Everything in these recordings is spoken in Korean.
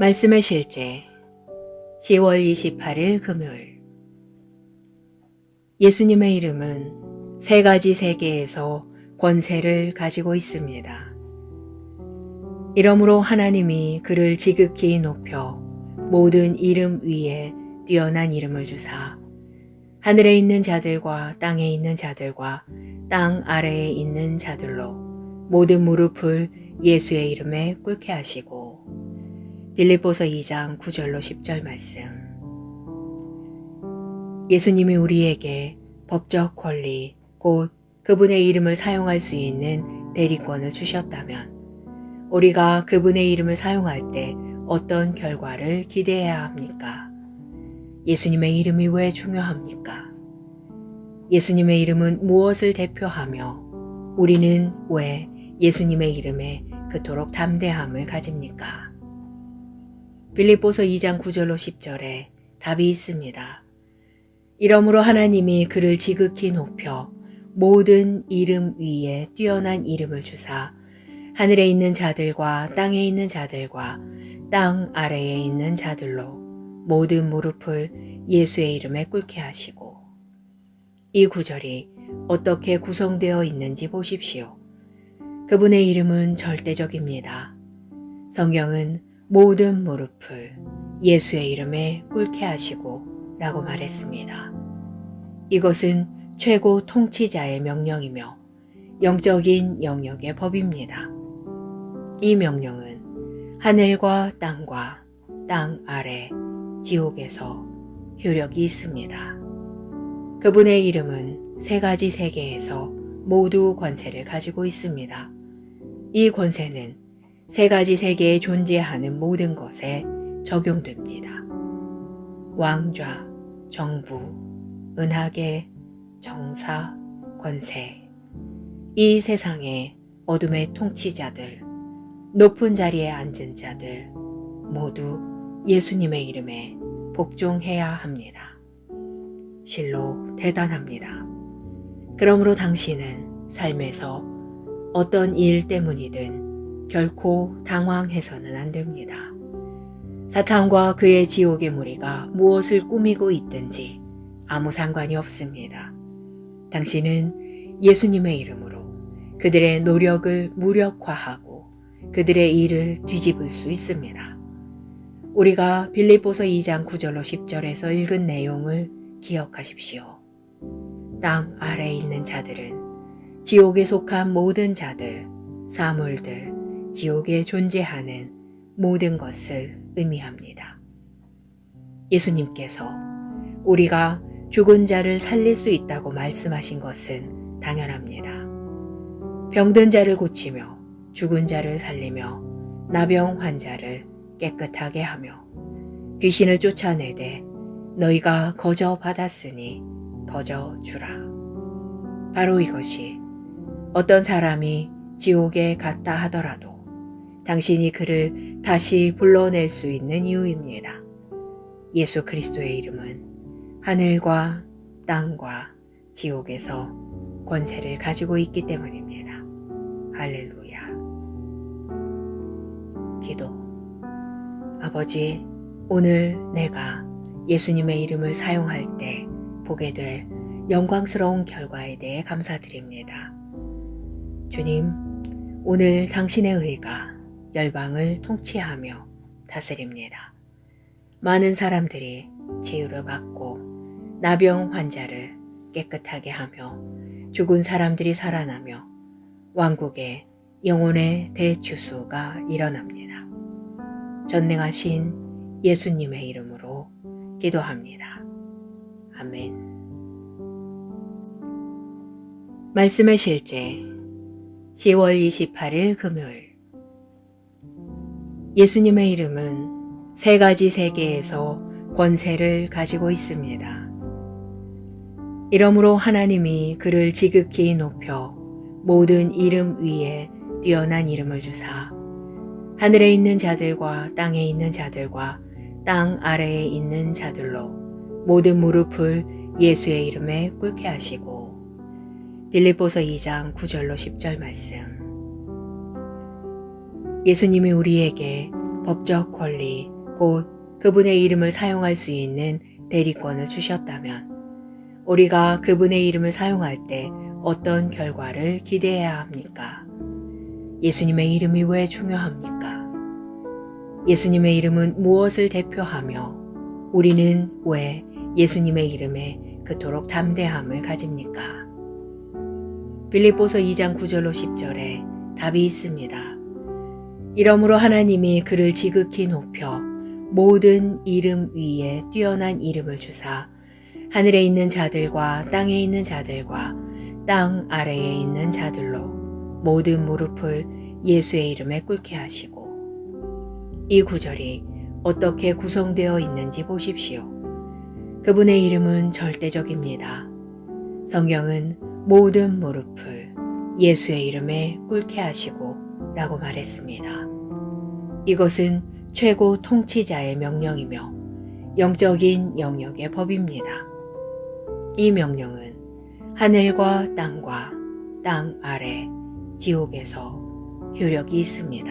말씀의 실제 10월 28일 금요일. 예수님의 이름은 세 가지 세계에서 권세를 가지고 있습니다. 이러므로 하나님이 그를 지극히 높여 모든 이름 위에 뛰어난 이름을 주사 하늘에 있는 자들과 땅에 있는 자들과 땅 아래에 있는 자들로 모든 무릎을 예수의 이름에 꿇게 하시고. 빌립보서 2장 9절로 10절 말씀. 예수님이 우리에게 법적 권리, 곧 그분의 이름을 사용할 수 있는 대리권을 주셨다면 우리가 그분의 이름을 사용할 때 어떤 결과를 기대해야 합니까? 예수님의 이름이 왜 중요합니까? 예수님의 이름은 무엇을 대표하며 우리는 왜 예수님의 이름에 그토록 담대함을 가집니까? 빌립보서 2장 9절로 10절에 답이 있습니다. 이러므로 하나님이 그를 지극히 높여 모든 이름 위에 뛰어난 이름을 주사 하늘에 있는 자들과 땅에 있는 자들과 땅 아래에 있는 자들로 모든 무릎을 예수의 이름에 꿇게 하시고. 이 구절이 어떻게 구성되어 있는지 보십시오. 그분의 이름은 절대적입니다. 성경은 모든 무릎을 예수의 이름에 꿇게 하시고 라고 말했습니다. 이것은 최고 통치자의 명령이며 영적인 영역의 법입니다. 이 명령은 하늘과 땅과 땅 아래 지옥에서 효력이 있습니다. 그분의 이름은 세 가지 세계에서 모두 권세를 가지고 있습니다. 이 권세는 세 가지 세계에 존재하는 모든 것에 적용됩니다. 왕좌, 정부, 은하계, 정사, 권세. 이 세상의 어둠의 통치자들, 높은 자리에 앉은 자들 모두 예수님의 이름에 복종해야 합니다. 실로 대단합니다. 그러므로 당신은 삶에서 어떤 일 때문이든 결코 당황해서는 안 됩니다. 사탄과 그의 지옥의 무리가 무엇을 꾸미고 있든지 아무 상관이 없습니다. 당신은 예수님의 이름으로 그들의 노력을 무력화하고 그들의 일을 뒤집을 수 있습니다. 우리가 빌립보서 2장 9절로 10절에서 읽은 내용을 기억하십시오. 땅 아래에 있는 자들은 지옥에 속한 모든 자들, 사물들, 지옥에 존재하는 모든 것을 의미합니다. 예수님께서 우리가 죽은 자를 살릴 수 있다고 말씀하신 것은 당연합니다. 병든 자를 고치며 죽은 자를 살리며 나병 환자를 깨끗하게 하며 귀신을 쫓아내되 너희가 거저 받았으니 거저 주라. 바로 이것이 어떤 사람이 지옥에 갔다 하더라도 당신이 그를 다시 불러낼 수 있는 이유입니다. 예수 그리스도의 이름은 하늘과 땅과 지옥에서 권세를 가지고 있기 때문입니다. 할렐루야. 기도. 아버지, 오늘 내가 예수님의 이름을 사용할 때 보게 될 영광스러운 결과에 대해 감사드립니다. 주님, 오늘 당신의 의가 열방을 통치하며 다스립니다. 많은 사람들이 치유를 받고 나병 환자를 깨끗하게 하며 죽은 사람들이 살아나며 왕국의 영혼의 대주수가 일어납니다. 전능하신 예수님의 이름으로 기도합니다. 아멘. 말씀의 실제 10월 28일 금요일. 예수님의 이름은 세 가지 세계에서 권세를 가지고 있습니다. 이러므로 하나님이 그를 지극히 높여 모든 이름 위에 뛰어난 이름을 주사 하늘에 있는 자들과 땅에 있는 자들과 땅 아래에 있는 자들로 모든 무릎을 예수의 이름에 꿇게 하시고. 빌립보서 2장 9절로 10절 말씀. 예수님이 우리에게 법적 권리, 곧 그분의 이름을 사용할 수 있는 대리권을 주셨다면 우리가 그분의 이름을 사용할 때 어떤 결과를 기대해야 합니까? 예수님의 이름이 왜 중요합니까? 예수님의 이름은 무엇을 대표하며 우리는 왜 예수님의 이름에 그토록 담대함을 가집니까? 빌립보서 2장 9절로 10절에 답이 있습니다. 이러므로 하나님이 그를 지극히 높여 모든 이름 위에 뛰어난 이름을 주사 하늘에 있는 자들과 땅에 있는 자들과 땅 아래에 있는 자들로 모든 무릎을 예수의 이름에 꿇게 하시고, 이 구절이 어떻게 구성되어 있는지 보십시오. 그분의 이름은 절대적입니다. 성경은 모든 무릎을 예수의 이름에 꿇게 하시고 라고 말했습니다. 이것은 최고 통치자의 명령이며 영적인 영역의 법입니다. 이 명령은 하늘과 땅과 땅 아래 지옥에서 효력이 있습니다.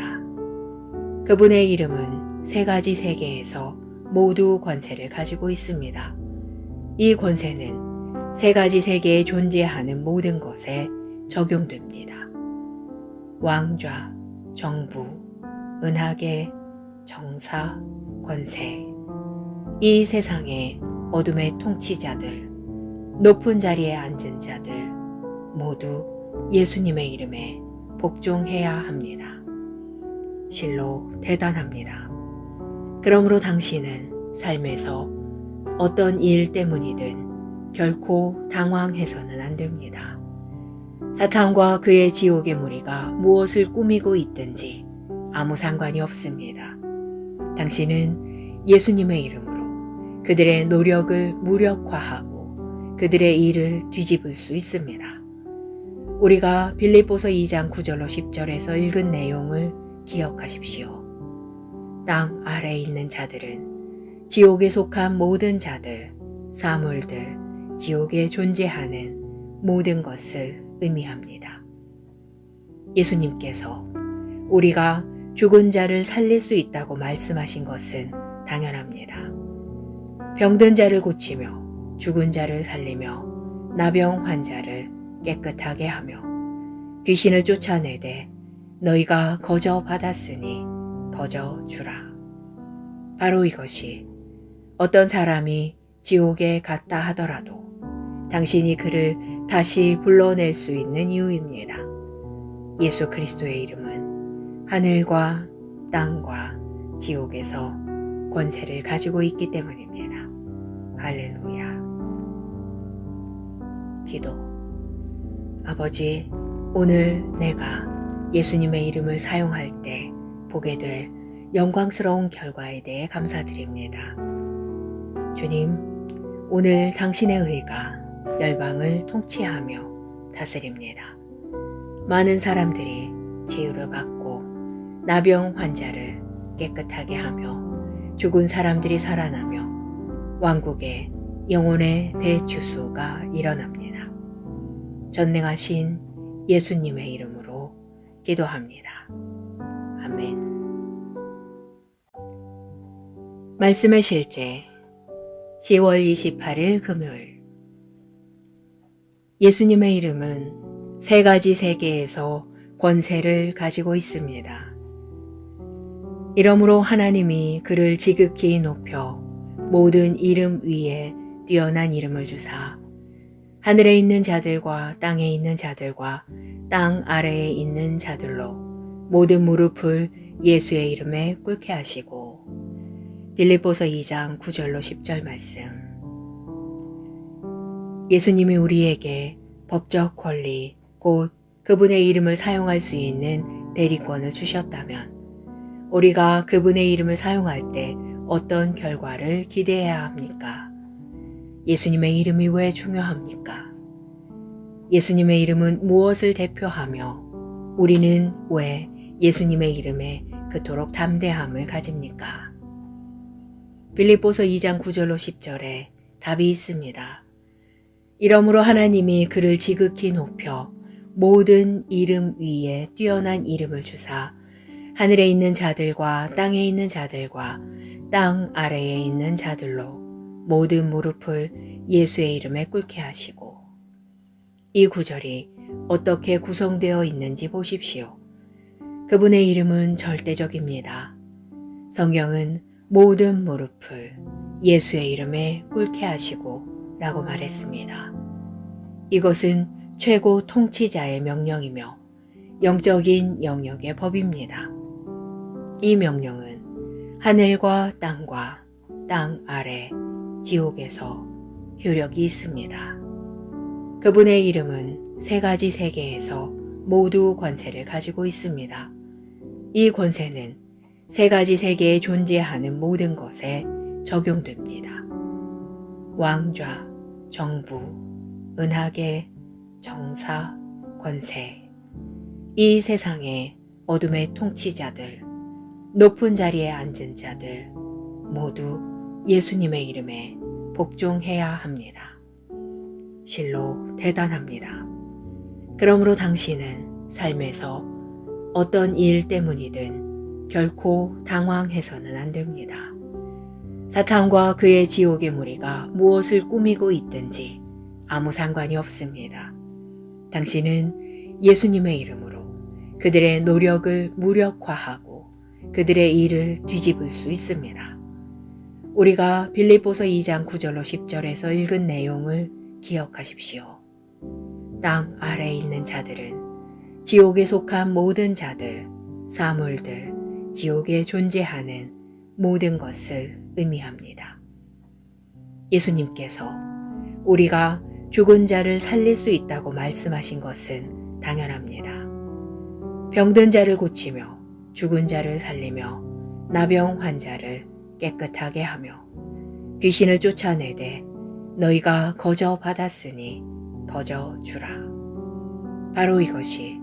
그분의 이름은 세 가지 세계에서 모두 권세를 가지고 있습니다. 이 권세는 세 가지 세계에 존재하는 모든 것에 적용됩니다. 왕좌, 정부, 은하계, 정사, 권세. 이 세상의 어둠의 통치자들, 높은 자리에 앉은 자들 모두 예수님의 이름에 복종해야 합니다. 실로 대단합니다. 그러므로 당신은 삶에서 어떤 일 때문이든 결코 당황해서는 안 됩니다. 사탄과 그의 지옥의 무리가 무엇을 꾸미고 있든지 아무 상관이 없습니다. 당신은 예수님의 이름으로 그들의 노력을 무력화하고 그들의 일을 뒤집을 수 있습니다. 우리가 빌립보서 2장 9절로 10절에서 읽은 내용을 기억하십시오. 땅 아래에 있는 자들은 지옥에 속한 모든 자들, 사물들, 지옥에 존재하는 모든 것을 의미합니다. 예수님께서 우리가 죽은 자를 살릴 수 있다고 말씀하신 것은 당연합니다. 병든 자를 고치며 죽은 자를 살리며 나병 환자를 깨끗하게 하며 귀신을 쫓아내되 너희가 거저 받았으니 거저 주라. 바로 이것이 어떤 사람이 지옥에 갔다 하더라도 당신이 그를 다시 불러낼 수 있는 이유입니다. 예수 그리스도의 이름은 하늘과 땅과 지옥에서 권세를 가지고 있기 때문입니다. 할렐루야. 기도. 아버지, 오늘 내가 예수님의 이름을 사용할 때 보게 될 영광스러운 결과에 대해 감사드립니다. 주님, 오늘 당신의 의가 열방을 통치하며 다스립니다. 많은 사람들이 치유를 받고 나병 환자를 깨끗하게 하며 죽은 사람들이 살아나며 왕국의 영혼의 대주수가 일어납니다. 전능하신 예수님의 이름으로 기도합니다. 아멘. 말씀의 실제 10월 28일 금요일. 예수님의 이름은 세 가지 세계에서 권세를 가지고 있습니다. 이러므로 하나님이 그를 지극히 높여 모든 이름 위에 뛰어난 이름을 주사 하늘에 있는 자들과 땅에 있는 자들과 땅 아래에 있는 자들로 모든 무릎을 예수의 이름에 꿇게 하시고, 빌립보서 2장 9절로 10절 말씀. 예수님이 우리에게 법적 권리, 곧 그분의 이름을 사용할 수 있는 대리권을 주셨다면 우리가 그분의 이름을 사용할 때 어떤 결과를 기대해야 합니까? 예수님의 이름이 왜 중요합니까? 예수님의 이름은 무엇을 대표하며 우리는 왜 예수님의 이름에 그토록 담대함을 가집니까? 빌립보서 2장 9절로 10절에 답이 있습니다. 이러므로 하나님이 그를 지극히 높여 모든 이름 위에 뛰어난 이름을 주사 하늘에 있는 자들과 땅에 있는 자들과 땅 아래에 있는 자들로 모든 무릎을 예수의 이름에 꿇게 하시고. 이 구절이 어떻게 구성되어 있는지 보십시오. 그분의 이름은 절대적입니다. 성경은 모든 무릎을 예수의 이름에 꿇게 하시고 라고 말했습니다. 이것은 최고 통치자의 명령이며 영적인 영역의 법입니다. 이 명령은 하늘과 땅과 땅 아래 지옥에서 효력이 있습니다. 그분의 이름은 세 가지 세계에서 모두 권세를 가지고 있습니다. 이 권세는 세 가지 세계에 존재하는 모든 것에 적용됩니다. 왕좌, 정부, 은하계, 정사, 권세. 이 세상의 어둠의 통치자들, 높은 자리에 앉은 자들 모두 예수님의 이름에 복종해야 합니다. 실로 대단합니다. 그러므로 당신은 삶에서 어떤 일 때문이든 결코 당황해서는 안 됩니다. 사탄과 그의 지옥의 무리가 무엇을 꾸미고 있든지 아무 상관이 없습니다. 당신은 예수님의 이름으로 그들의 노력을 무력화하고 그들의 일을 뒤집을 수 있습니다. 우리가 빌립보서 2장 9절로 10절에서 읽은 내용을 기억하십시오. 땅 아래에 있는 자들은 지옥에 속한 모든 자들, 사물들, 지옥에 존재하는 모든 것을 의미합니다. 예수님께서 우리가 죽은 자를 살릴 수 있다고 말씀하신 것은 당연합니다. 병든 자를 고치며 죽은 자를 살리며 나병 환자를 깨끗하게 하며 귀신을 쫓아내되 너희가 거저 받았으니 거저 주라. 바로 이것이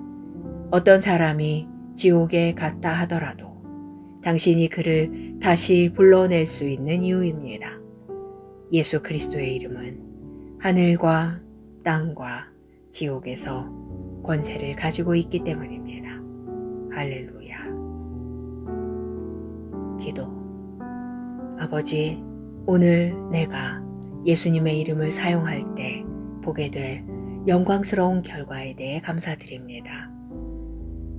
어떤 사람이 지옥에 갔다 하더라도 당신이 그를 다시 불러낼 수 있는 이유입니다. 예수 그리스도의 이름은 하늘과 땅과 지옥에서 권세를 가지고 있기 때문입니다. 할렐루야. 기도. 아버지, 오늘 내가 예수님의 이름을 사용할 때 보게 될 영광스러운 결과에 대해 감사드립니다.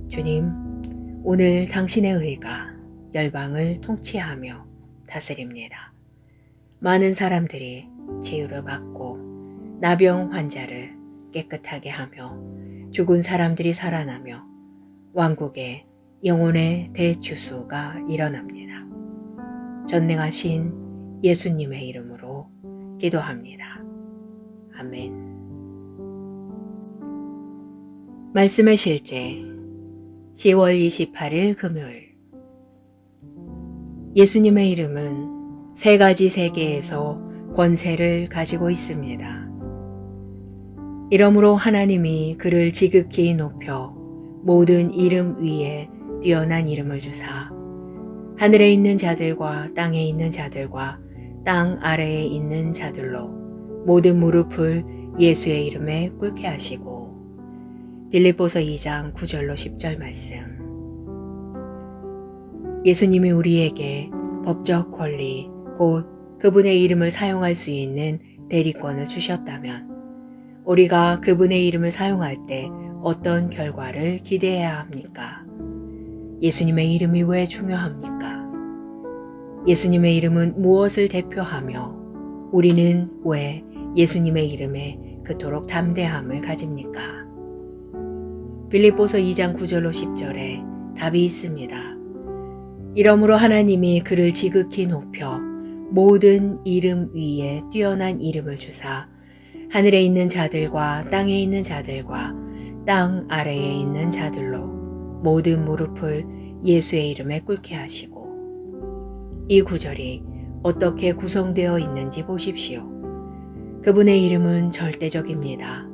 주님, 오늘 당신의 의가 열방을 통치하며 다스립니다. 많은 사람들이 치유를 받고 나병 환자를 깨끗하게 하며 죽은 사람들이 살아나며 왕국의 영혼의 대주수가 일어납니다. 전능하신 예수님의 이름으로 기도합니다. 아멘. 말씀의 실제 10월 28일 금요일. 예수님의 이름은 세 가지 세계에서 권세를 가지고 있습니다. 이러므로 하나님이 그를 지극히 높여 모든 이름 위에 뛰어난 이름을 주사 하늘에 있는 자들과 땅에 있는 자들과 땅 아래에 있는 자들로 모든 무릎을 예수의 이름에 꿇게 하시고. 빌립보서 2장 9절로 10절 말씀. 예수님이 우리에게 법적 권리, 곧 그분의 이름을 사용할 수 있는 대리권을 주셨다면 우리가 그분의 이름을 사용할 때 어떤 결과를 기대해야 합니까? 예수님의 이름이 왜 중요합니까? 예수님의 이름은 무엇을 대표하며 우리는 왜 예수님의 이름에 그토록 담대함을 가집니까? 빌립보서 2장 9절로 10절에 답이 있습니다. 이러므로 하나님이 그를 지극히 높여 모든 이름 위에 뛰어난 이름을 주사 하늘에 있는 자들과 땅에 있는 자들과 땅 아래에 있는 자들로 모든 무릎을 예수의 이름에 꿇게 하시고. 이 구절이 어떻게 구성되어 있는지 보십시오. 그분의 이름은 절대적입니다.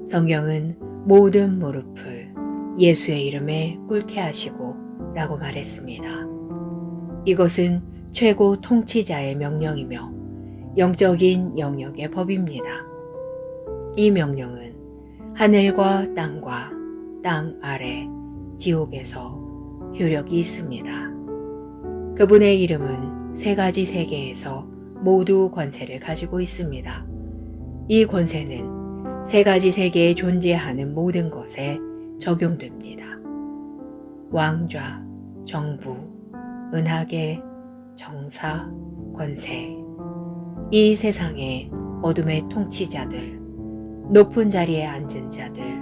성경은 모든 무릎을 예수의 이름에 꿇게 하시고 라고 말했습니다. 이것은 최고 통치자의 명령이며 영적인 영역의 법입니다. 이 명령은 하늘과 땅과 땅 아래 지옥에서 효력이 있습니다. 그분의 이름은 세 가지 세계에서 모두 권세를 가지고 있습니다. 이 권세는 세 가지 세계에 존재하는 모든 것에 적용됩니다. 왕좌, 정부, 은하계, 정사, 권세. 이 세상의 어둠의 통치자들, 높은 자리에 앉은 자들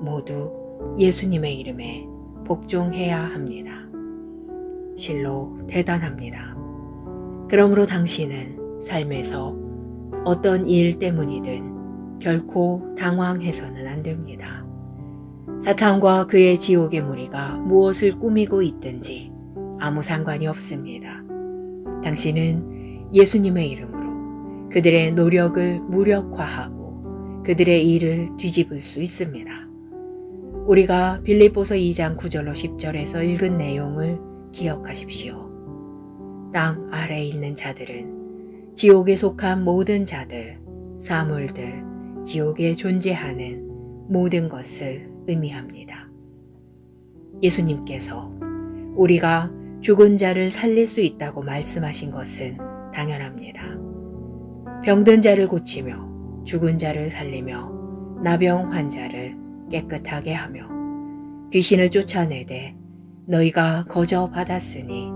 모두 예수님의 이름에 복종해야 합니다. 실로 대단합니다. 그러므로 당신은 삶에서 어떤 일 때문이든 결코 당황해서는 안 됩니다. 사탄과 그의 지옥의 무리가 무엇을 꾸미고 있든지 아무 상관이 없습니다. 당신은 예수님의 이름으로 그들의 노력을 무력화하고 그들의 일을 뒤집을 수 있습니다. 우리가 빌립보서 2장 9절로 10절에서 읽은 내용을 기억하십시오. 땅 아래에 있는 자들은 지옥에 속한 모든 자들, 사물들, 지옥에 존재하는 모든 것을 의미합니다. 예수님께서 우리가 죽은 자를 살릴 수 있다고 말씀하신 것은 당연합니다. 병든 자를 고치며 죽은 자를 살리며 나병 환자를 깨끗하게 하며 귀신을 쫓아내되 너희가 거저 받았으니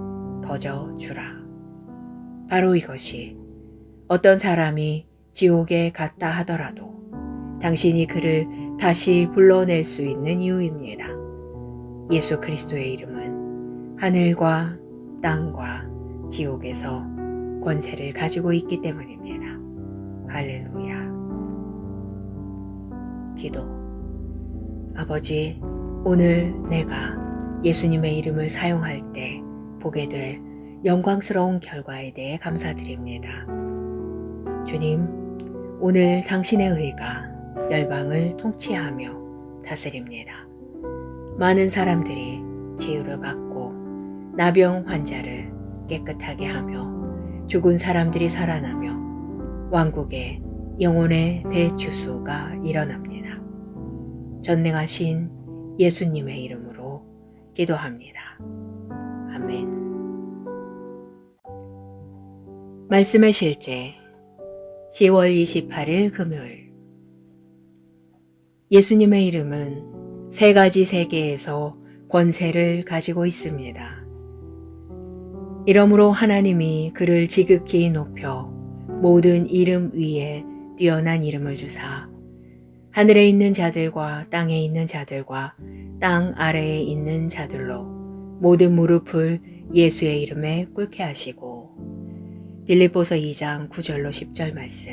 거저 주라. 바로 이것이 어떤 사람이 지옥에 갔다 하더라도 당신이 그를 다시 불러낼 수 있는 이유입니다. 예수 그리스도의 이름은 하늘과 땅과 지옥에서 권세를 가지고 있기 때문입니다. 할렐루야. 기도. 아버지, 오늘 내가 예수님의 이름을 사용할 때 보게 될 영광스러운 결과에 대해 감사드립니다. 주님, 오늘 당신의 의가 열방을 통치하며 다스립니다. 많은 사람들이 치유를 받고 나병 환자를 깨끗하게 하며 죽은 사람들이 살아나며 왕국의 영혼의 대주수가 일어납니다. 전능하신 예수님의 이름으로 기도합니다. 아멘. 말씀의 실제 10월 28일 금요일. 예수님의 이름은 세 가지 세계에서 권세를 가지고 있습니다. 이러므로 하나님이 그를 지극히 높여 모든 이름 위에 뛰어난 이름을 주사 하늘에 있는 자들과 땅에 있는 자들과 땅 아래에 있는 자들로 모든 무릎을 예수의 이름에 꿇게 하시고. 빌립보서 2장 9절로 10절 말씀.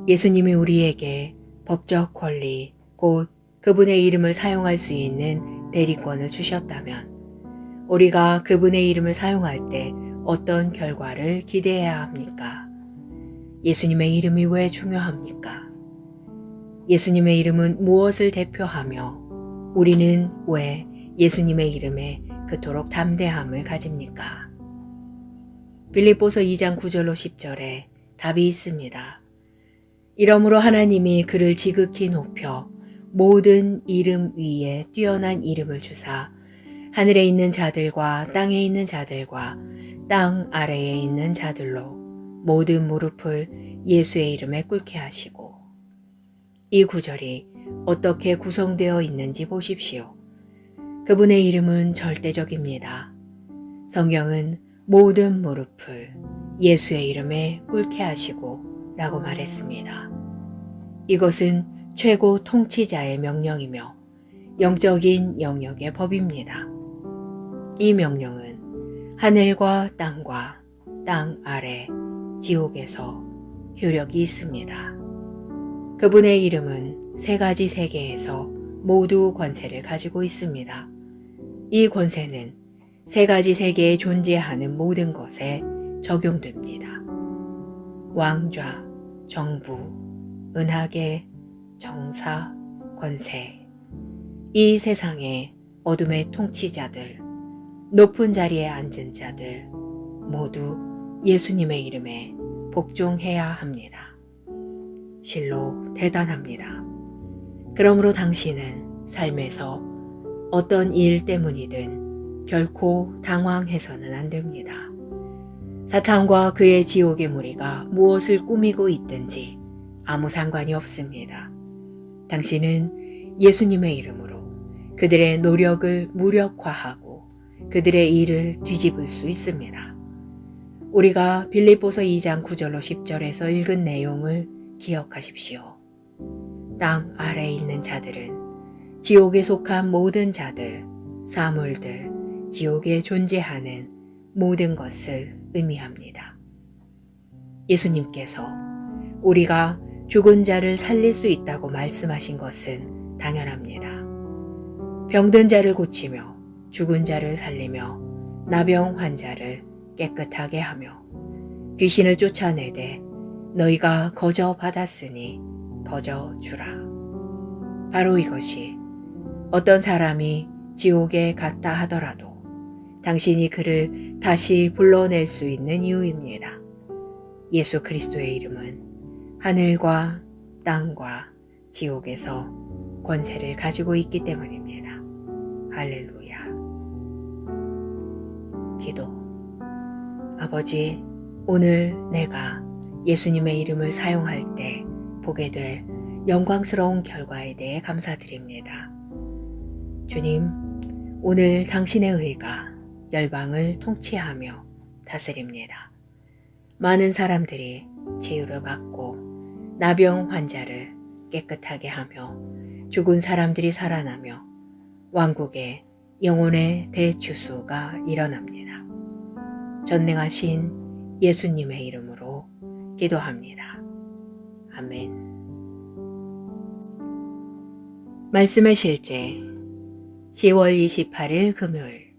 예수님이 우리에게 법적 권리, 곧 그분의 이름을 사용할 수 있는 대리권을 주셨다면 우리가 그분의 이름을 사용할 때 어떤 결과를 기대해야 합니까? 예수님의 이름이 왜 중요합니까? 예수님의 이름은 무엇을 대표하며 우리는 왜 예수님의 이름에 그토록 담대함을 가집니까? 빌립보서 2장 9절로 10절에 답이 있습니다. 이러므로 하나님이 그를 지극히 높여 모든 이름 위에 뛰어난 이름을 주사 하늘에 있는 자들과 땅에 있는 자들과 땅 아래에 있는 자들로 모든 무릎을 예수의 이름에 꿇게 하시고. 이 구절이 어떻게 구성되어 있는지 보십시오. 그분의 이름은 절대적입니다. 성경은 모든 무릎을 예수의 이름에 꿇게 하시고 라고 말했습니다. 이것은 최고 통치자의 명령이며 영적인 영역의 법입니다. 이 명령은 하늘과 땅과 땅 아래 지옥에서 효력이 있습니다. 그분의 이름은 세 가지 세계에서 모두 권세를 가지고 있습니다. 이 권세는 세 가지 세계에 존재하는 모든 것에 적용됩니다. 왕좌, 정부, 은하계, 정사, 권세. 이 세상의 어둠의 통치자들, 높은 자리에 앉은 자들 모두 예수님의 이름에 복종해야 합니다. 실로 대단합니다. 그러므로 당신은 삶에서 어떤 일 때문이든 결코 당황해서는 안 됩니다. 사탄과 그의 지옥의 무리가 무엇을 꾸미고 있든지 아무 상관이 없습니다. 당신은 예수님의 이름으로 그들의 노력을 무력화하고 그들의 일을 뒤집을 수 있습니다. 우리가 빌립보서 2장 9절로 10절에서 읽은 내용을 기억하십시오. 땅 아래에 있는 자들은 지옥에 속한 모든 자들, 사물들, 지옥에 존재하는 모든 것을 의미합니다. 예수님께서 우리가 죽은 자를 살릴 수 있다고 말씀하신 것은 당연합니다. 병든 자를 고치며 죽은 자를 살리며 나병 환자를 깨끗하게 하며 귀신을 쫓아내되 너희가 거저 받았으니 거저 주라. 바로 이것이 어떤 사람이 지옥에 갔다 하더라도 당신이 그를 다시 불러낼 수 있는 이유입니다. 예수 그리스도의 이름은 하늘과 땅과 지옥에서 권세를 가지고 있기 때문입니다. 할렐루야. 기도. 아버지, 오늘 내가 예수님의 이름을 사용할 때 보게 될 영광스러운 결과에 대해 감사드립니다. 주님, 오늘 당신의 의가 열방을 통치하며 다스립니다. 많은 사람들이 치유를 받고 나병 환자를 깨끗하게 하며 죽은 사람들이 살아나며 왕국의 영혼의 대주수가 일어납니다. 전능하신 예수님의 이름으로 기도합니다. 아멘. 말씀의 실제 10월 28일 금요일.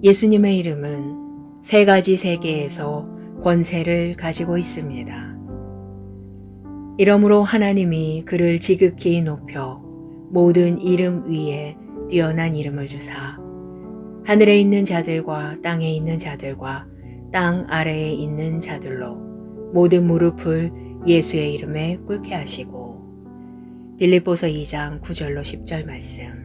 예수님의 이름은 세 가지 세계에서 권세를 가지고 있습니다. 이러므로 하나님이 그를 지극히 높여 모든 이름 위에 뛰어난 이름을 주사 하늘에 있는 자들과 땅에 있는 자들과 땅 아래에 있는 자들로 모든 무릎을 예수의 이름에 꿇게 하시고 빌립보서 2장 9절로 10절 말씀.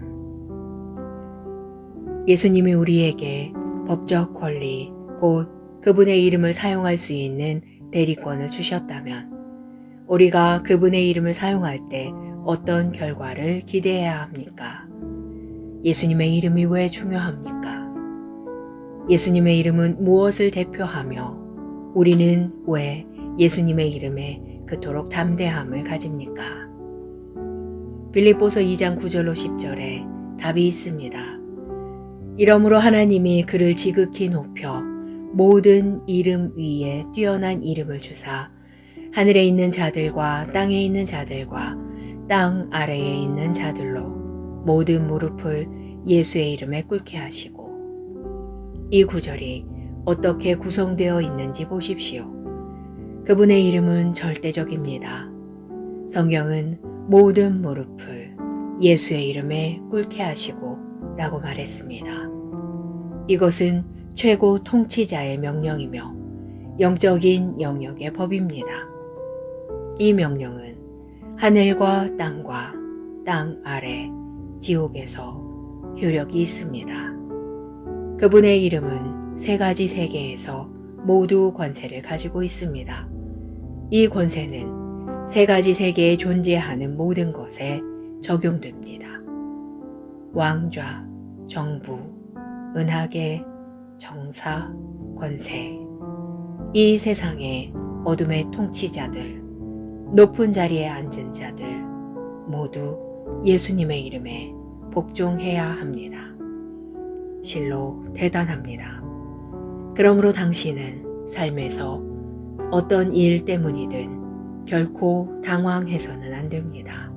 예수님이 우리에게 법적 권리 곧 그분의 이름을 사용할 수 있는 대리권을 주셨다면 우리가 그분의 이름을 사용할 때 어떤 결과를 기대해야 합니까? 예수님의 이름이 왜 중요합니까? 예수님의 이름은 무엇을 대표하며 우리는 왜 예수님의 이름에 그토록 담대함을 가집니까? 빌립보서 2장 9절로 10절에 답이 있습니다. 이러므로 하나님이 그를 지극히 높여 모든 이름 위에 뛰어난 이름을 주사 하늘에 있는 자들과 땅에 있는 자들과 땅 아래에 있는 자들로 모든 무릎을 예수의 이름에 꿇게 하시고. 이 구절이 어떻게 구성되어 있는지 보십시오. 그분의 이름은 절대적입니다. 성경은 모든 무릎을 예수의 이름에 꿇게 하시고 라고 말했습니다. 이것은 최고 통치자의 명령이며 영적인 영역의 법입니다. 이 명령은 하늘과 땅과 땅 아래 지옥에서 효력이 있습니다. 그분의 이름은 세 가지 세계에서 모두 권세를 가지고 있습니다. 이 권세는 세 가지 세계에 존재하는 모든 것에 적용됩니다. 왕좌, 정부, 은하계, 정사, 권세. 이 세상의 어둠의 통치자들, 높은 자리에 앉은 자들 모두 예수님의 이름에 복종해야 합니다. 실로 대단합니다. 그러므로 당신은 삶에서 어떤 일 때문이든 결코 당황해서는 안 됩니다.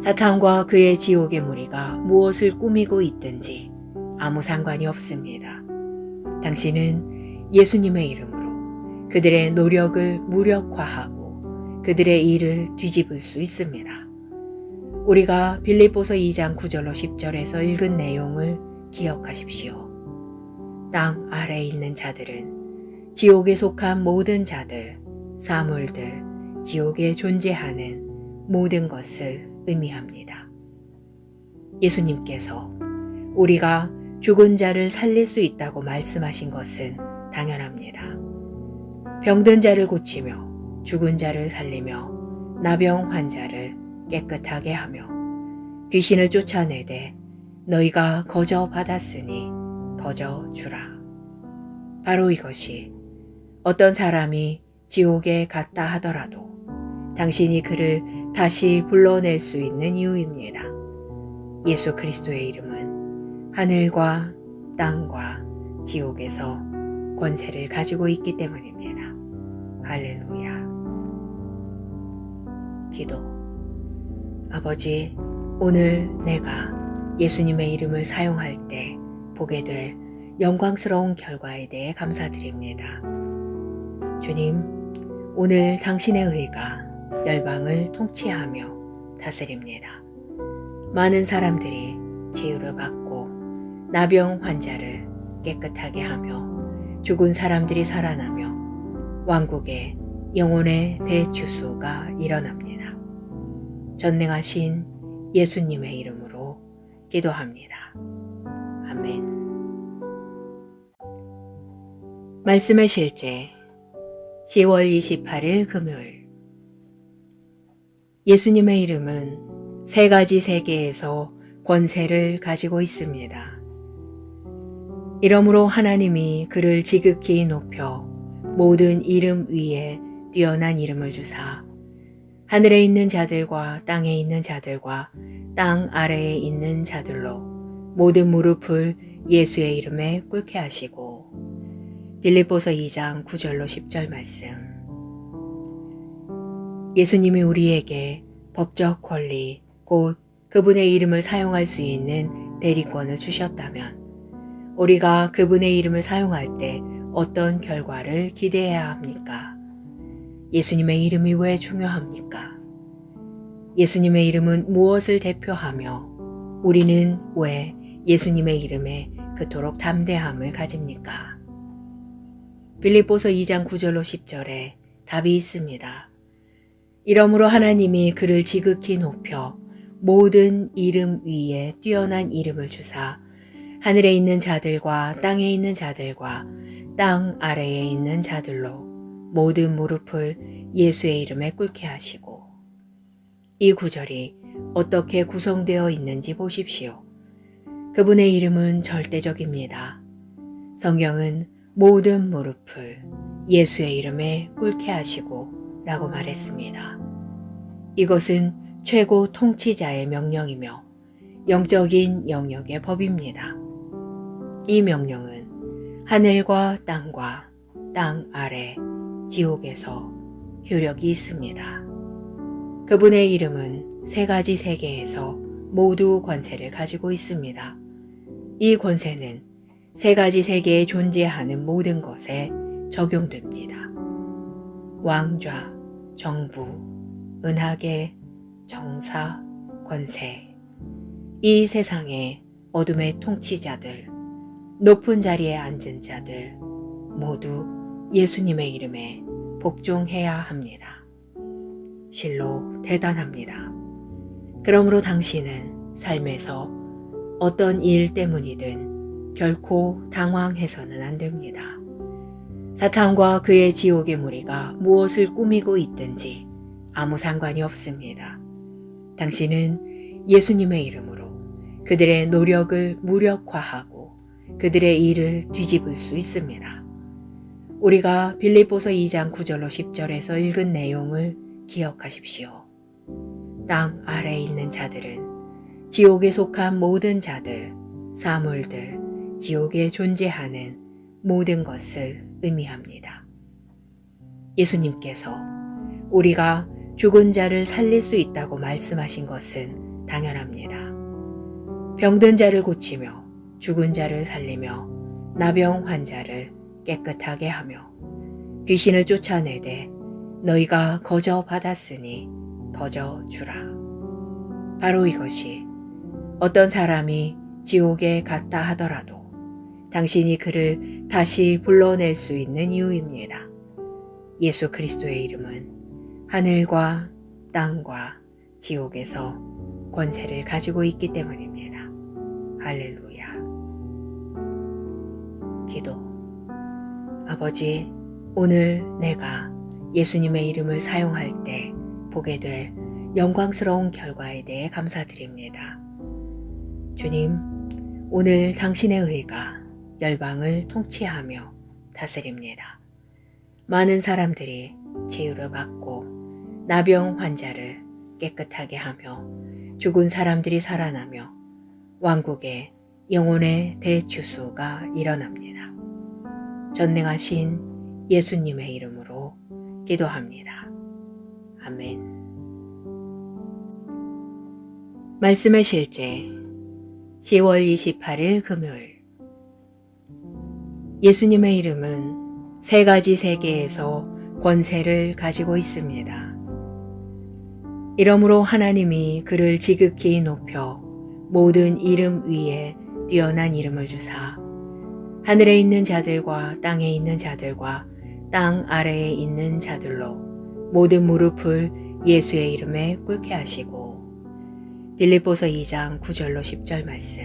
사탄과 그의 지옥의 무리가 무엇을 꾸미고 있든지 아무 상관이 없습니다. 당신은 예수님의 이름으로 그들의 노력을 무력화하고 그들의 일을 뒤집을 수 있습니다. 우리가 빌립보서 2장 9절로 10절에서 읽은 내용을 기억하십시오. 땅 아래에 있는 자들은 지옥에 속한 모든 자들, 사물들, 지옥에 존재하는 모든 것을 의미합니다. 예수님께서 우리가 죽은 자를 살릴 수 있다고 말씀하신 것은 당연합니다. 병든 자를 고치며 죽은 자를 살리며 나병 환자를 깨끗하게 하며 귀신을 쫓아내되 너희가 거저 받았으니 거저 주라. 바로 이것이 어떤 사람이 지옥에 갔다 하더라도 당신이 그를 다시 불러낼 수 있는 이유입니다. 예수 그리스도의 이름은 하늘과 땅과 지옥에서 권세를 가지고 있기 때문입니다. 할렐루야. 기도. 아버지, 오늘 내가 예수님의 이름을 사용할 때 보게 될 영광스러운 결과에 대해 감사드립니다. 주님, 오늘 당신의 의가 열방을 통치하며 다스립니다. 많은 사람들이 치유를 받고 나병 환자를 깨끗하게 하며 죽은 사람들이 살아나며 왕국의 영혼의 대주수가 일어납니다. 전능하신 예수님의 이름으로 기도합니다. 아멘. 말씀의 실제 10월 28일 금요일. 예수님의 이름은 세 가지 세계에서 권세를 가지고 있습니다. 이러므로 하나님이 그를 지극히 높여 모든 이름 위에 뛰어난 이름을 주사 하늘에 있는 자들과 땅에 있는 자들과 땅 아래에 있는 자들로 모든 무릎을 예수의 이름에 꿇게 하시고 빌립보서 2장 9절로 10절 말씀. 예수님이 우리에게 법적 권리 곧 그분의 이름을 사용할 수 있는 대리권을 주셨다면 우리가 그분의 이름을 사용할 때 어떤 결과를 기대해야 합니까? 예수님의 이름이 왜 중요합니까? 예수님의 이름은 무엇을 대표하며 우리는 왜 예수님의 이름에 그토록 담대함을 가집니까? 빌립보서 2장 9절로 10절에 답이 있습니다. 이러므로 하나님이 그를 지극히 높여 모든 이름 위에 뛰어난 이름을 주사 하늘에 있는 자들과 땅에 있는 자들과 땅 아래에 있는 자들로 모든 무릎을 예수의 이름에 꿇게 하시고. 이 구절이 어떻게 구성되어 있는지 보십시오. 그분의 이름은 절대적입니다. 성경은 모든 무릎을 예수의 이름에 꿇게 하시고 라고 말했습니다. 이것은 최고 통치자의 명령이며 영적인 영역의 법입니다. 이 명령은 하늘과 땅과 땅 아래 지옥에서 효력이 있습니다. 그분의 이름은 세 가지 세계에서 모두 권세를 가지고 있습니다. 이 권세는 세 가지 세계에 존재하는 모든 것에 적용됩니다. 왕좌, 정부, 은하계, 정사, 권세. 이 세상의 어둠의 통치자들, 높은 자리에 앉은 자들 모두 예수님의 이름에 복종해야 합니다. 실로 대단합니다. 그러므로 당신은 삶에서 어떤 일 때문이든 결코 당황해서는 안 됩니다. 사탄과 그의 지옥의 무리가 무엇을 꾸미고 있든지 아무 상관이 없습니다. 당신은 예수님의 이름으로 그들의 노력을 무력화하고 그들의 일을 뒤집을 수 있습니다. 우리가 빌립보서 2장 9절로 10절에서 읽은 내용을 기억하십시오. 땅 아래에 있는 자들은 지옥에 속한 모든 자들, 사물들, 지옥에 존재하는 모든 것을 의미합니다. 예수님께서 우리가 죽은 자를 살릴 수 있다고 말씀하신 것은 당연합니다. 병든 자를 고치며 죽은 자를 살리며 나병 환자를 깨끗하게 하며 귀신을 쫓아내되 너희가 거저 받았으니 거저 주라. 바로 이것이 어떤 사람이 지옥에 갔다 하더라도 당신이 그를 다시 불러낼 수 있는 이유입니다. 예수 그리스도의 이름은 하늘과 땅과 지옥에서 권세를 가지고 있기 때문입니다. 할렐루야. 기도. 아버지, 오늘 내가 예수님의 이름을 사용할 때 보게 될 영광스러운 결과에 대해 감사드립니다. 주님, 오늘 당신의 의가 열방을 통치하며 다스립니다. 많은 사람들이 치유를 받고 나병 환자를 깨끗하게 하며 죽은 사람들이 살아나며 왕국의 영혼의 대주수가 일어납니다. 전능하신 예수님의 이름으로 기도합니다. 아멘. 말씀의 실제 10월 28일 금요일. 예수님의 이름은 세 가지 세계에서 권세를 가지고 있습니다. 이러므로 하나님이 그를 지극히 높여 모든 이름 위에 뛰어난 이름을 주사 하늘에 있는 자들과 땅에 있는 자들과 땅 아래에 있는 자들로 모든 무릎을 예수의 이름에 꿇게 하시고 빌립보서 2장 9절로 10절 말씀.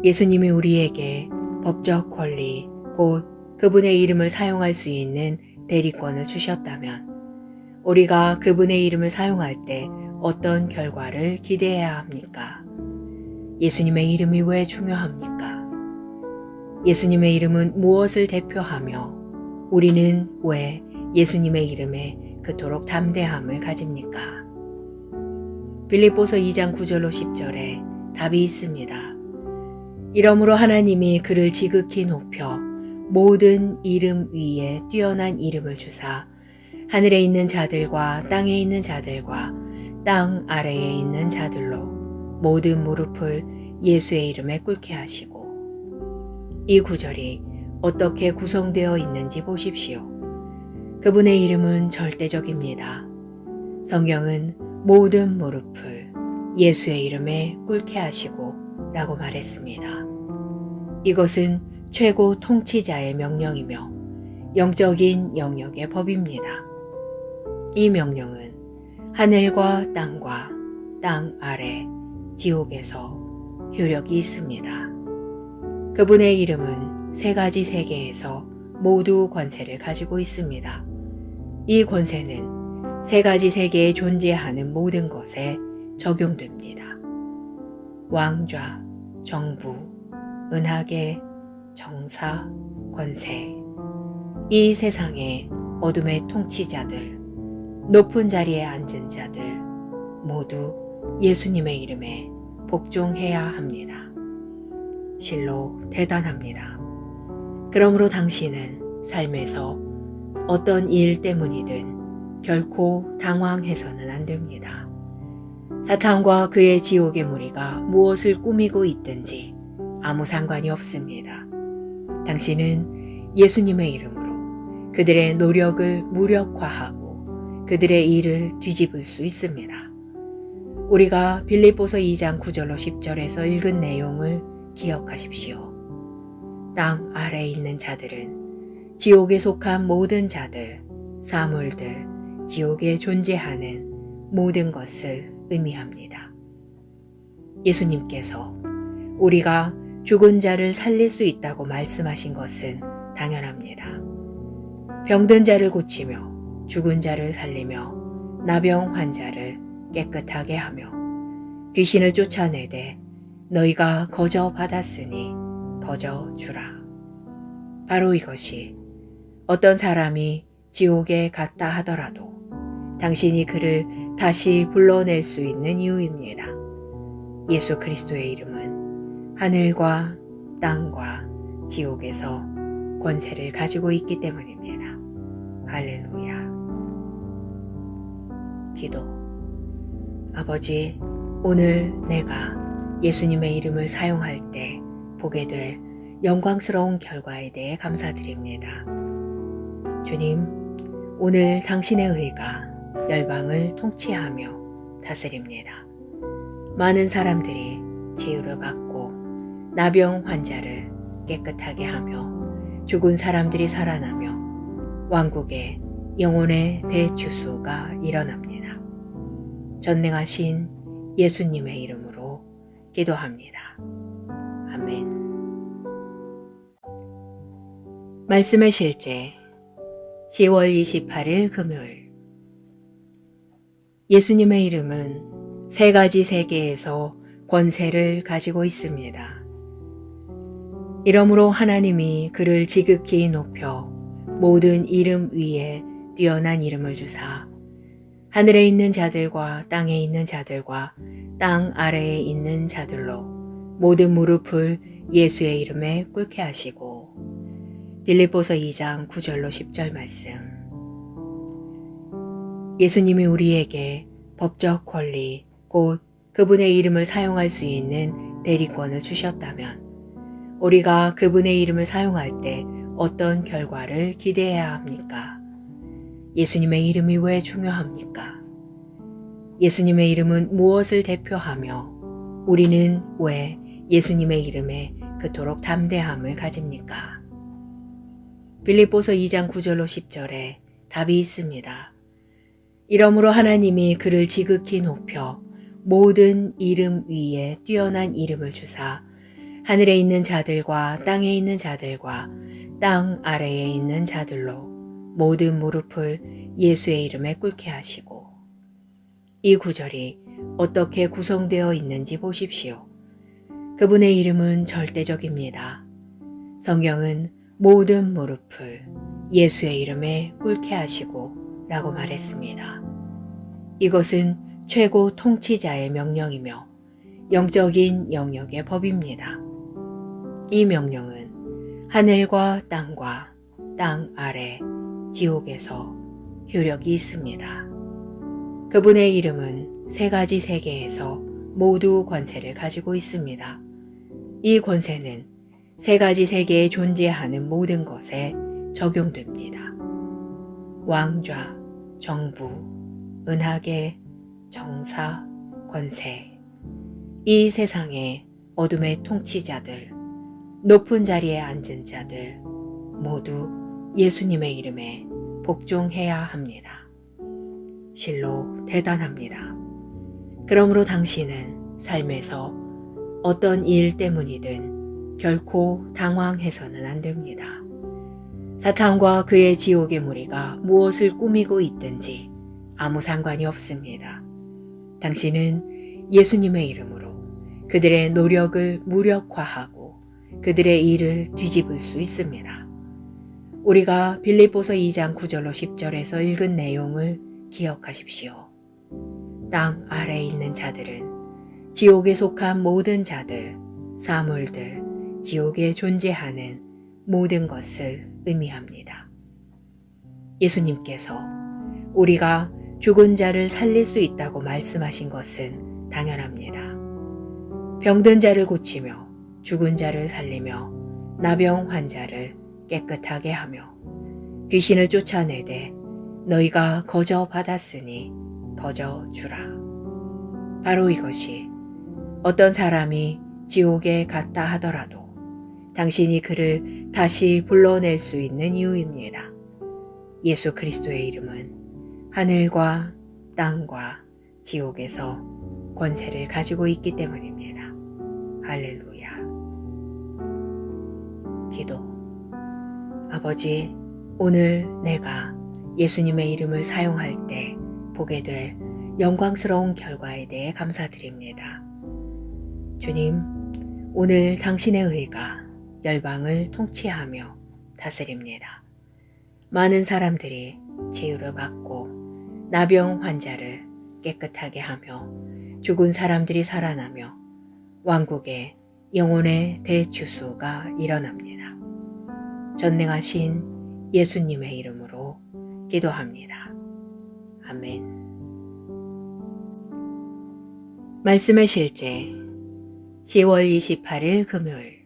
예수님이 우리에게 법적 권리 곧 그분의 이름을 사용할 수 있는 대리권을 주셨다면 우리가 그분의 이름을 사용할 때 어떤 결과를 기대해야 합니까? 예수님의 이름이 왜 중요합니까? 예수님의 이름은 무엇을 대표하며 우리는 왜 예수님의 이름에 그토록 담대함을 가집니까? 빌립보서 2장 9절로 10절에 답이 있습니다. 이러므로 하나님이 그를 지극히 높여 모든 이름 위에 뛰어난 이름을 주사 하늘에 있는 자들과 땅에 있는 자들과 땅 아래에 있는 자들로 모든 무릎을 예수의 이름에 꿇게 하시고. 이 구절이 어떻게 구성되어 있는지 보십시오. 그분의 이름은 절대적입니다. 성경은 모든 무릎을 예수의 이름에 꿇게 하시고 라고 말했습니다. 이것은 최고 통치자의 명령이며 영적인 영역의 법입니다. 이 명령은 하늘과 땅과 땅 아래 지옥에서 효력이 있습니다. 그분의 이름은 세 가지 세계에서 모두 권세를 가지고 있습니다. 이 권세는 세 가지 세계에 존재하는 모든 것에 적용됩니다. 왕좌, 정부, 은하계, 정사, 권세. 이 세상의 어둠의 통치자들, 높은 자리에 앉은 자들 모두 예수님의 이름에 복종해야 합니다. 실로 대단합니다. 그러므로 당신은 삶에서 어떤 일 때문이든 결코 당황해서는 안 됩니다. 사탄과 그의 지옥의 무리가 무엇을 꾸미고 있든지 아무 상관이 없습니다. 당신은 예수님의 이름으로 그들의 노력을 무력화하고 그들의 일을 뒤집을 수 있습니다. 우리가 빌립보서 2장 9절로 10절에서 읽은 내용을 기억하십시오. 땅 아래에 있는 자들은 지옥에 속한 모든 자들, 사물들, 지옥에 존재하는 모든 것을 의미합니다. 예수님께서 우리가 죽은 자를 살릴 수 있다고 말씀하신 것은 당연합니다. 병든 자를 고치며 죽은 자를 살리며 나병 환자를 깨끗하게 하며 귀신을 쫓아내되 너희가 거저 받았으니 거저 주라. 바로 이것이 어떤 사람이 지옥에 갔다 하더라도 당신이 그를 다시 불러낼 수 있는 이유입니다. 예수 그리스도의 이름은 하늘과 땅과 지옥에서 권세를 가지고 있기 때문입니다. 할렐루야. 기도. 아버지, 오늘 내가 예수님의 이름을 사용할 때 보게 될 영광스러운 결과에 대해 감사드립니다. 주님, 오늘 당신의 의가 열방을 통치하며 다스립니다. 많은 사람들이 치유를 받고 나병 환자를 깨끗하게 하며 죽은 사람들이 살아나며 왕국의 영혼의 대주수가 일어납니다. 전능하신 예수님의 이름으로 기도합니다. 아멘. 말씀의 실제 10월 28일 금요일. 예수님의 이름은 세 가지 세계에서 권세를 가지고 있습니다. 이러므로 하나님이 그를 지극히 높여 모든 이름 위에 뛰어난 이름을 주사 하늘에 있는 자들과 땅에 있는 자들과 땅 아래에 있는 자들로 모든 무릎을 예수의 이름에 꿇게 하시고. 빌립보서 2장 9절로 10절 말씀. 예수님이 우리에게 법적 권리, 곧 그분의 이름을 사용할 수 있는 대리권을 주셨다면 우리가 그분의 이름을 사용할 때 어떤 결과를 기대해야 합니까? 예수님의 이름이 왜 중요합니까? 예수님의 이름은 무엇을 대표하며 우리는 왜 예수님의 이름에 그토록 담대함을 가집니까? 빌립보서 2장 9절로 10절에 답이 있습니다. 이러므로 하나님이 그를 지극히 높여 모든 이름 위에 뛰어난 이름을 주사 하늘에 있는 자들과 땅에 있는 자들과 땅 아래에 있는 자들로 모든 무릎을 예수의 이름에 꿇게 하시고. 이 구절이 어떻게 구성되어 있는지 보십시오. 그분의 이름은 절대적입니다. 성경은 모든 무릎을 예수의 이름에 꿇게 하시고 라고 말했습니다. 이것은 최고 통치자의 명령이며 영적인 영역의 법입니다. 이 명령은 하늘과 땅과 땅 아래 지옥에서 효력이 있습니다. 그분의 이름은 세 가지 세계에서 모두 권세를 가지고 있습니다. 이 권세는 세 가지 세계에 존재하는 모든 것에 적용됩니다. 왕좌, 정부, 은하계, 정사, 권세. 이 세상의 어둠의 통치자들, 높은 자리에 앉은 자들 모두 예수님의 이름에 복종해야 합니다. 실로 대단합니다. 그러므로 당신은 삶에서 어떤 일 때문이든 결코 당황해서는 안 됩니다. 사탄과 그의 지옥의 무리가 무엇을 꾸미고 있든지 아무 상관이 없습니다. 당신은 예수님의 이름으로 그들의 노력을 무력화하고 그들의 일을 뒤집을 수 있습니다. 우리가 빌립보서 2장 9절로 10절에서 읽은 내용을 기억하십시오. 땅 아래에 있는 자들은 지옥에 속한 모든 자들, 사물들, 지옥에 존재하는 모든 것을 의미합니다. 예수님께서 우리가 죽은 자를 살릴 수 있다고 말씀하신 것은 당연합니다. 병든 자를 고치며 죽은 자를 살리며 나병 환자를 깨끗하게 하며 귀신을 쫓아내되 너희가 거저 받았으니 거저 주라. 바로 이것이 어떤 사람이 지옥에 갔다 하더라도 당신이 그를 다시 불러낼 수 있는 이유입니다. 예수 그리스도의 이름은 하늘과 땅과 지옥에서 권세를 가지고 있기 때문입니다. 할렐루야. 기도. 아버지, 오늘 내가 예수님의 이름을 사용할 때 보게 될 영광스러운 결과에 대해 감사드립니다. 주님, 오늘 당신의 의가 열방을 통치하며 다스립니다. 많은 사람들이 치유를 받고 나병 환자를 깨끗하게 하며 죽은 사람들이 살아나며 왕국의 영혼의 대주수가 일어납니다. 전능하신 예수님의 이름으로 기도합니다. 아멘. 말씀의 실제 10월 28일 금요일.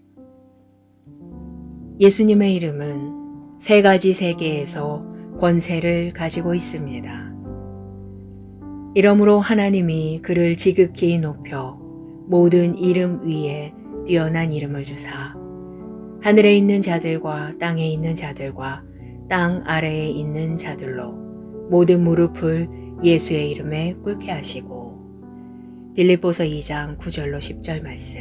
예수님의 이름은 세 가지 세계에서 권세를 가지고 있습니다. 이러므로 하나님이 그를 지극히 높여 모든 이름 위에 뛰어난 이름을 주사 하늘에 있는 자들과 땅에 있는 자들과 땅 아래에 있는 자들로 모든 무릎을 예수의 이름에 꿇게 하시고. 빌립보서 2장 9절로 10절 말씀.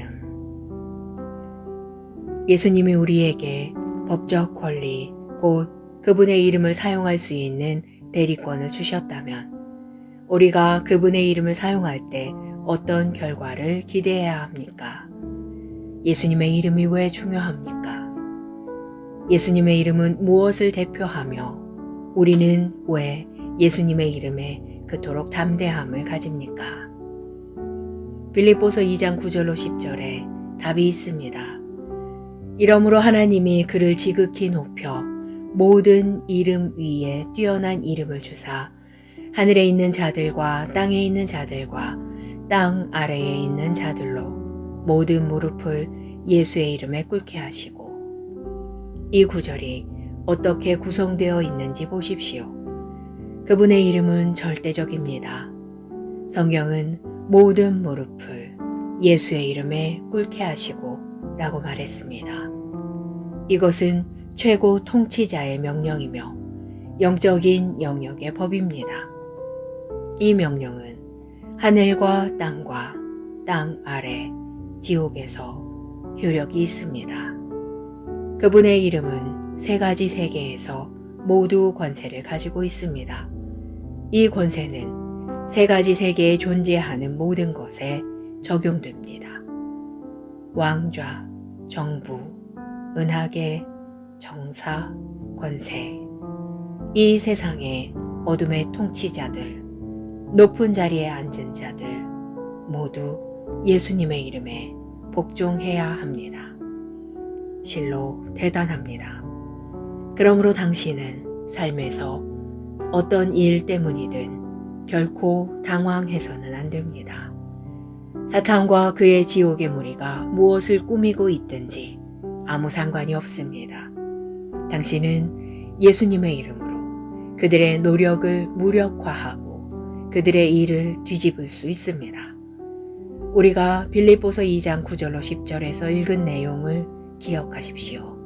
예수님이 우리에게 법적 권리, 곧 그분의 이름을 사용할 수 있는 대리권을 주셨다면 우리가 그분의 이름을 사용할 때 어떤 결과를 기대해야 합니까? 예수님의 이름이 왜 중요합니까? 예수님의 이름은 무엇을 대표하며 우리는 왜 예수님의 이름에 그토록 담대함을 가집니까? 빌립보서 2장 9절로 10절에 답이 있습니다. 이러므로 하나님이 그를 지극히 높여 모든 이름 위에 뛰어난 이름을 주사 하늘에 있는 자들과 땅에 있는 자들과 땅 아래에 있는 자들로 모든 무릎을 예수의 이름에 꿇게 하시고. 이 구절이 어떻게 구성되어 있는지 보십시오. 그분의 이름은 절대적입니다. 성경은 모든 무릎을 예수의 이름에 꿇게 하시고 라고 말했습니다. 이것은 최고 통치자의 명령이며 영적인 영역의 법입니다. 이 명령은 하늘과 땅 아래, 지옥에서 효력이 있습니다. 그분의 이름은 세 가지 세계에서 모두 권세를 가지고 있습니다. 이 권세는 세 가지 세계에 존재하는 모든 것에 적용됩니다. 왕좌, 정부, 은하계, 정사, 권세. 이 세상의 어둠의 통치자들, 높은 자리에 앉은 자들 모두 예수님의 이름에 복종해야 합니다. 실로 대단합니다. 그러므로 당신은 삶에서 어떤 일 때문이든 결코 당황해서는 안 됩니다. 사탄과 그의 지옥의 무리가 무엇을 꾸미고 있든지 아무 상관이 없습니다. 당신은 예수님의 이름으로 그들의 노력을 무력화하고 그들의 일을 뒤집을 수 있습니다. 우리가 빌립보서 2장 9절로 10절에서 읽은 내용을 기억하십시오.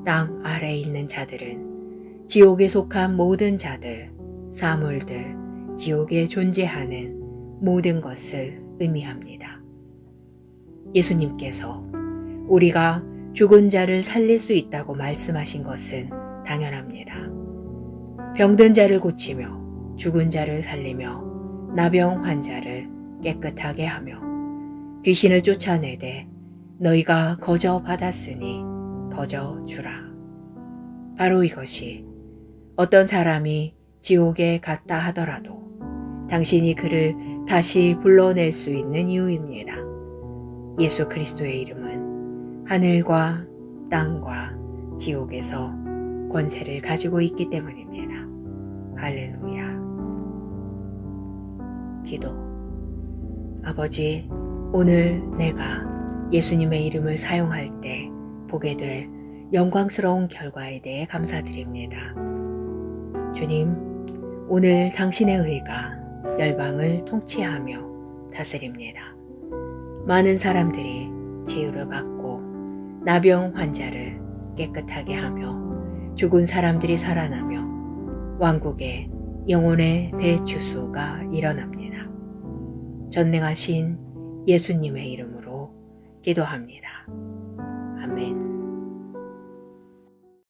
땅 아래에 있는 자들은 지옥에 속한 모든 자들, 사물들, 지옥에 존재하는 모든 것을 의미합니다. 예수님께서 우리가 죽은 자를 살릴 수 있다고 말씀하신 것은 당연합니다. 병든 자를 고치며 죽은 자를 살리며 나병 환자를 깨끗하게 하며 귀신을 쫓아내되 너희가 거저 받았으니 거저 주라. 바로 이것이 어떤 사람이 지옥에 갔다 하더라도 당신이 그를 다시 불러낼 수 있는 이유입니다. 예수 그리스도의 이름은 하늘과 땅과 지옥에서 권세를 가지고 있기 때문입니다. 할렐루야. 기도. 아버지, 오늘 내가 예수님의 이름을 사용할 때 보게 될 영광스러운 결과에 대해 감사드립니다. 주님, 오늘 당신의 의가 열방을 통치하며 다스립니다. 많은 사람들이 치유를 받고 나병 환자를 깨끗하게 하며 죽은 사람들이 살아나며 왕국의 영혼의 대주수가 일어납니다. 전능하신 예수님의 이름으로 기도합니다.